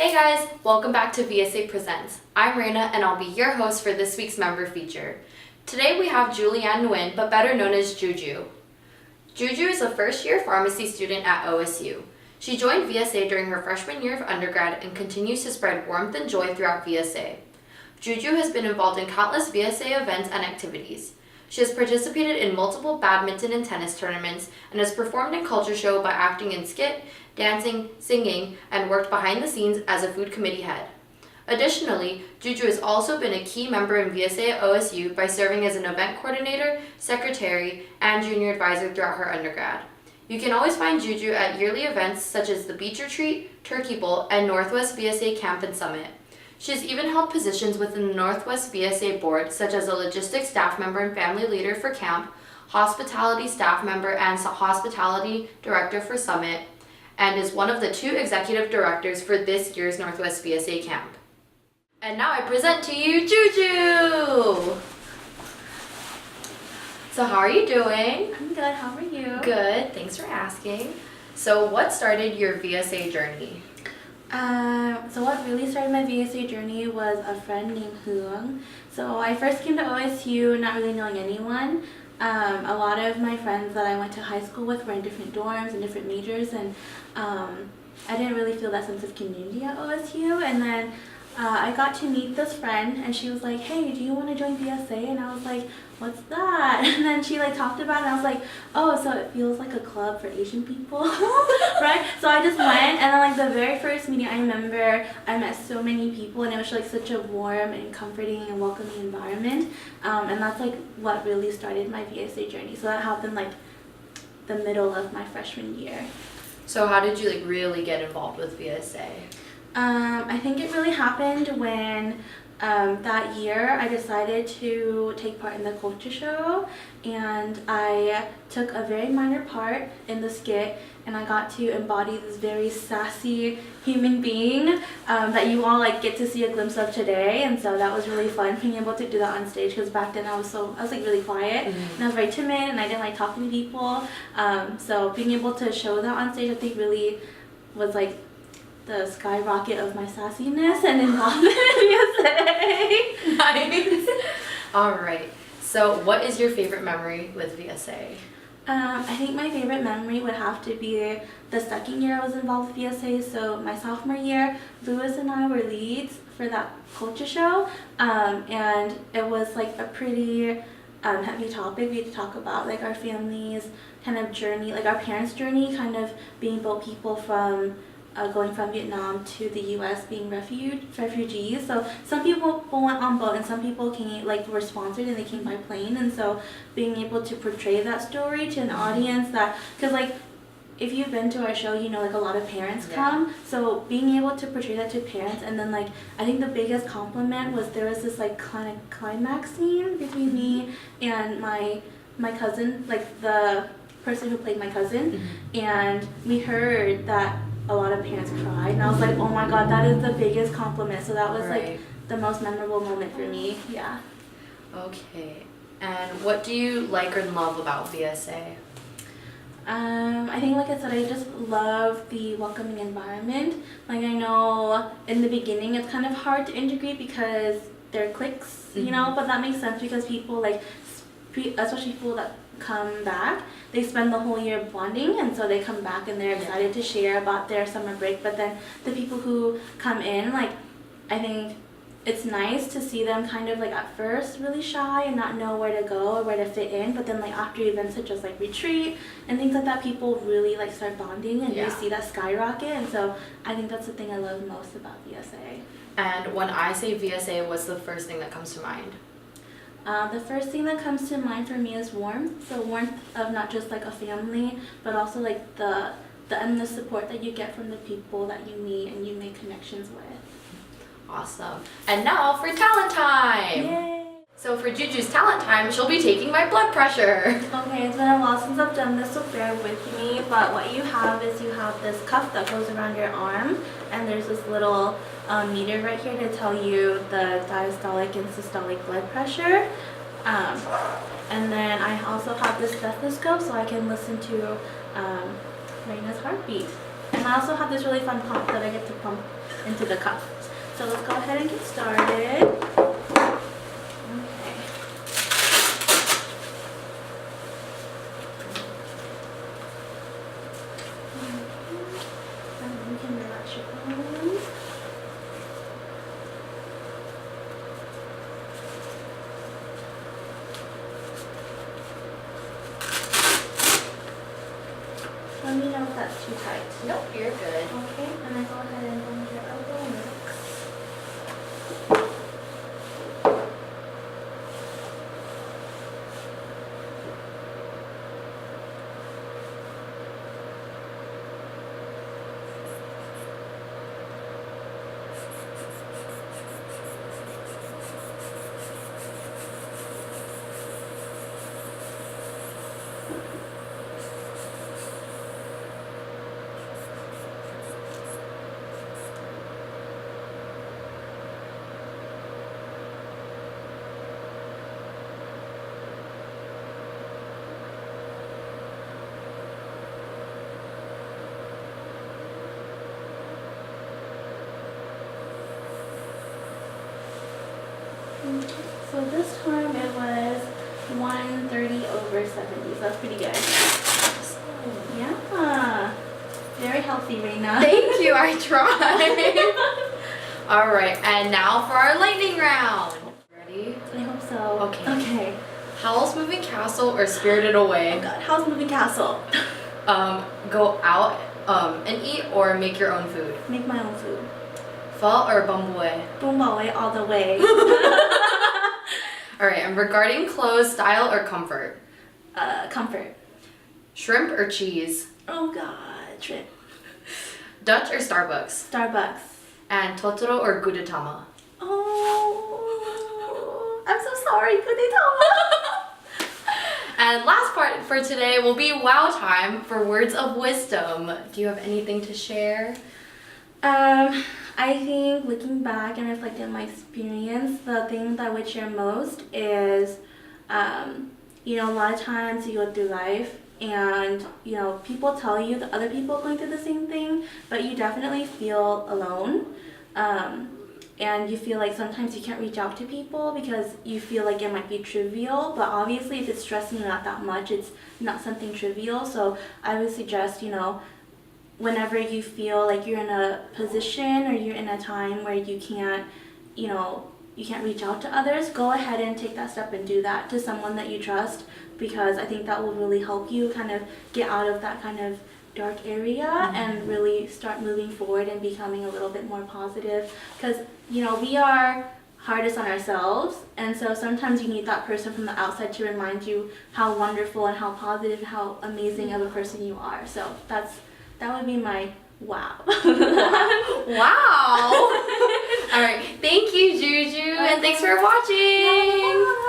Hey guys, welcome back to VSA Presents. I'm Raina and I'll be your host for this week's member feature. Today we have Nguyen, but better known as Juju. Juju is a first-year pharmacy student at OSU. She joined VSA during her freshman year of undergrad and continues to spread warmth and joy throughout VSA. Juju has been involved in countless VSA events and activities. She has participated in multiple badminton and tennis tournaments and has performed in culture show by acting in skit, dancing, singing, and worked behind the scenes as a food committee head. Additionally, Juju has also been a key member in VSA at OSU by serving as an event coordinator, secretary, and junior advisor throughout her undergrad. You can always find Juju at yearly events such as the Beach Retreat, Turkey Bowl, and Northwest VSA Camp and Summit. She has even held positions within the Northwest VSA board, such as a logistics staff member and family leader for camp, hospitality staff member and hospitality director for Summit, and is one of the 2 executive directors for this year's Northwest VSA camp. And now I present to you Juju! So how are you doing? I'm good, how are you? Good, thanks for asking. So what started your VSA journey? So what really started my VSA journey was a friend named Nguyen. So I first came to OSU not really knowing anyone. A lot of my friends that I went to high school with were in different dorms and different majors, and I didn't really feel that sense of community at OSU. And then I got to meet this friend, and she was like, "Hey, do you want to join VSA?" And I was like, "What's that?" And then she talked about it, and I was like, "Oh, so it feels like a club for Asian people." Right? So I just went, and then the very first meeting, I remember I met so many people, and it was such a warm and comforting and welcoming environment. And that's what really started my VSA journey. So that happened the middle of my freshman year. So how did you really get involved with VSA? I think it really happened when that year I decided to take part in the culture show, and I took a very minor part in the skit, and I got to embody this very sassy human being that you all get to see a glimpse of today. And so that was really fun being able to do that on stage, because back then I was really quiet, and I was very timid, and I didn't like talking to people. So being able to show that on stage, I think really was the skyrocket of my sassiness and involvement in VSA. Nice. All right. So what is your favorite memory with VSA? I think my favorite memory would have to be the second year I was involved with VSA. So my sophomore year, Lewis and I were leads for that culture show, and it was a pretty heavy topic. We had to talk about our family's kind of journey, our parents' journey, kind of being both people from going from Vietnam to the U.S. being refugees. So some people went on boat, and some people came were sponsored and they came by plane. And so being able to portray that story to an audience, because if you've been to our show, a lot of parents come. So being able to portray that to parents, and then I think the biggest compliment was there was this kind of climax scene between me and my cousin, the person who played my cousin, and we heard that a lot of parents cried, and I was like, "Oh my god, that is the biggest compliment." So that was the most memorable moment for me. Yeah. Okay. And what do you like or love about VSA? I think, I said, I just love the welcoming environment. I know in the beginning it's kind of hard to integrate because they're cliques, but that makes sense because people especially people that come back, they spend the whole year bonding, and so they come back and they're excited to share about their summer break. But then the people who come in, I think it's nice to see them kind of at first really shy and not know where to go or where to fit in, but then after events such as retreat and things like that, people really start bonding, and you see that skyrocket. And so I think that's the thing I love most about VSA. And when I say VSA, what's the first thing that comes to mind? The first thing that comes to mind for me is warmth. So warmth of not just a family, but also the endless support that you get from the people that you meet and you make connections with. Awesome. And now for talent time! Yay! So for Juju's talent time, she'll be taking my blood pressure. Okay, it's been a while since I've done this, so bear with me. But what you have is this cuff that goes around your arm, and there's this little meter right here to tell you the diastolic and systolic blood pressure. And then I also have this stethoscope so I can listen to Raina's heartbeat. And I also have this really fun pump that I get to pump into the cup. So let's go ahead and get started. Okay. And then you can relax your arms. Let me know if that's too tight. Nope, you're good. Okay, and then go ahead and bend your elbow and relax. Okay, so this time it was 130/70, so that's pretty good. Yeah, very healthy, Reina. Thank you, I tried. All right, and now for our lightning round. Ready? I hope so. Okay. Okay. Howl's Moving Castle or Spirited Away? Oh God, how's Moving Castle? Go out and eat or make your own food? Make my own food. Pho or bamboo? Boombawe all the way. All right, and regarding clothes, style or comfort? Comfort. Shrimp or cheese? Oh God, trip. Dutch or Starbucks? Starbucks. And Totoro or Gudetama? Oh, I'm so sorry, Kudetama. And last part for today will be wow time for words of wisdom. Do you have anything to share? I think looking back and reflecting on my experience, the thing that I would share most is, a lot of times you go through life and, people tell you that other people are going through the same thing, but you definitely feel alone. And you feel like sometimes you can't reach out to people because you feel like it might be trivial, but obviously if it's stressing you out that much, it's not something trivial. So I would suggest, whenever you feel like you're in a position or you're in a time where you can't reach out to others, go ahead and take that step and do that to someone that you trust, because I think that will really help you kind of get out of that kind of dark area and really start moving forward and becoming a little bit more positive, because we are hardest on ourselves, and so sometimes you need that person from the outside to remind you how wonderful and how positive, how amazing of a person you are. So that would be my wow. Wow. All right, thank you, Juju, and thanks for watching.